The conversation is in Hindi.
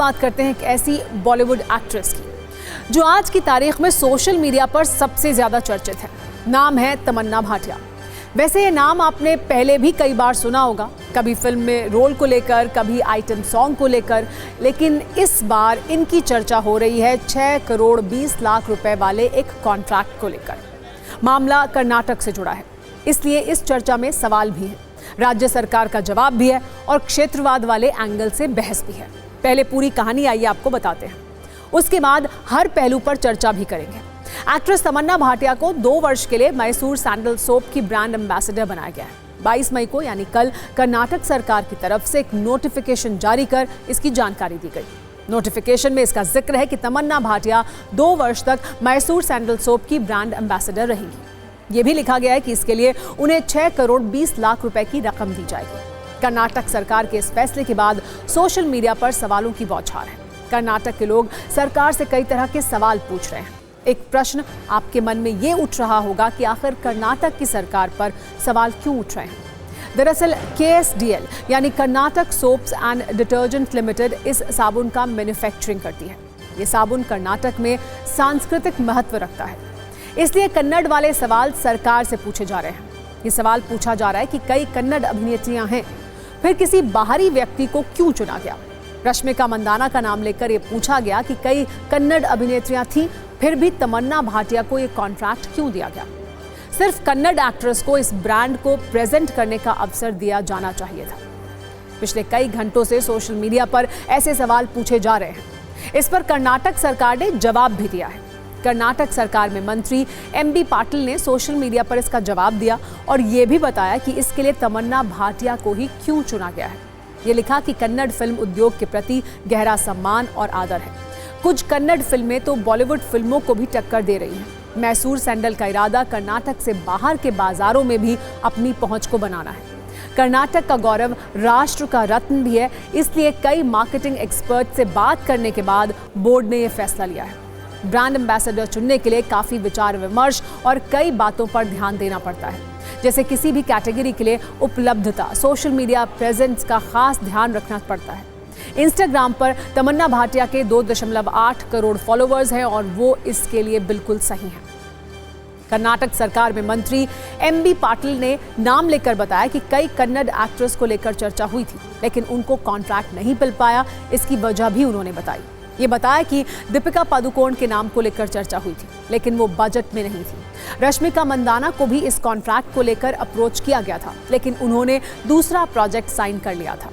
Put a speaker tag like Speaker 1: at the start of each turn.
Speaker 1: बात करते हैं एक ऐसी बॉलीवुड एक्ट्रेस की जो आज की तारीख में सोशल मीडिया पर सबसे ज्यादा चर्चित है। नाम है तमन्ना भाटिया। वैसे ये नाम आपने पहले भी कई बार सुना होगा, कभी फिल्म में रोल को लेकर, कभी आइटम सॉन्ग को लेकर, लेकिन इस बार इनकी चर्चा हो रही है 6 करोड़ 20 लाख रुपए वाले एक कॉन्ट्रैक्ट को लेकर। मामला कर्नाटक से जुड़ा है, इसलिए इस चर्चा में सवाल भी है, राज्य सरकार का जवाब भी है और क्षेत्रवाद वाले एंगल से बहस भी है। पहले पूरी कहानी आइए आपको बताते हैं, उसके बाद हर पहलू पर चर्चा भी करेंगे। एक्ट्रेस तमन्ना भाटिया को 2 वर्ष के लिए मैसूर सैंडल सोप की ब्रांड एम्बेसडर बनाया गया है। 22 मई को यानी कल कर्नाटक सरकार की तरफ से एक नोटिफिकेशन जारी कर इसकी जानकारी दी गई। नोटिफिकेशन में इसका जिक्र है कि तमन्ना भाटिया 2 वर्ष तक मैसूर सैंडल सोप की ब्रांड एम्बेसडर रहेंगी। ये भी लिखा गया है कि इसके लिए उन्हें 6 करोड़ 20 लाख रुपए की रकम दी जाएगी। कर्नाटक सरकार के इस फैसले के बाद सोशल मीडिया पर सवालों की बौछार है। कर्नाटक के लोग सरकार से कई तरह के सवाल पूछ रहे हैं। एक प्रश्न आपके मन में ये उठ रहा होगा कि आखिर कर्नाटक की सरकार पर सवाल क्यों उठ रहे हैं। दरअसल KSDL यानी Karnataka soaps and detergent limited इस साबुन का मैन्युफैक्चरिंग करती है। ये साबुन कर्नाटक में सांस्कृतिक महत्व रखता है, इसलिए कन्नड़ वाले सवाल सरकार से पूछे जा रहे हैं। ये सवाल पूछा जा रहा है कि कई कन्नड़ अभिनेत्रियां हैं, फिर किसी बाहरी व्यक्ति को क्यों चुना गया। रश्मिका मंदाना का नाम लेकर ये पूछा गया कि कई कन्नड़ अभिनेत्रियां थीं, फिर भी तमन्ना भाटिया को ये कॉन्ट्रैक्ट क्यों दिया गया। सिर्फ कन्नड़ एक्ट्रेस को इस ब्रांड को प्रेजेंट करने का अवसर दिया जाना चाहिए था। पिछले कई घंटों से सोशल मीडिया पर ऐसे सवाल पूछे जा रहे हैं। इस पर कर्नाटक सरकार ने जवाब भी दिया है। कर्नाटक सरकार में मंत्री MB पाटिल ने सोशल मीडिया पर इसका जवाब दिया और ये भी बताया कि इसके लिए तमन्ना भाटिया को ही क्यों चुना गया है। ये लिखा कि कन्नड़ फिल्म उद्योग के प्रति गहरा सम्मान और आदर है। कुछ कन्नड़ फिल्में तो बॉलीवुड फिल्मों को भी टक्कर दे रही हैं। मैसूर सैंडल का इरादा कर्नाटक से बाहर के बाजारों में भी अपनी पहुंच को बनाना है। कर्नाटक का गौरव राष्ट्र का रत्न भी है, इसलिए कई मार्केटिंग एक्सपर्ट से बात करने के बाद बोर्ड ने यह फैसला लिया है। ब्रांड एम्बेसडर चुनने के लिए काफी विचार विमर्श और कई बातों पर ध्यान देना पड़ता है, जैसे किसी भी कैटेगरी के लिए उपलब्धता, सोशल मीडिया प्रेजेंस का खास ध्यान रखना पड़ता है। इंस्टाग्राम पर तमन्ना भाटिया के 2.8 करोड़ फॉलोअर्स हैं और वो इसके लिए बिल्कुल सही हैं। कर्नाटक सरकार में मंत्री MB पाटिल ने नाम लेकर बताया कि कई कन्नड़ एक्ट्रेस को लेकर चर्चा हुई थी, लेकिन उनको कॉन्ट्रैक्ट नहीं मिल पाया। इसकी वजह भी उन्होंने बताई। ये बताया कि दीपिका पादुकोण के नाम को लेकर चर्चा हुई थी, लेकिन वो बजट में नहीं थी। रश्मिका मंदाना को भी इस कॉन्ट्रैक्ट को लेकर अप्रोच किया गया था, लेकिन उन्होंने दूसरा प्रोजेक्ट साइन कर लिया था।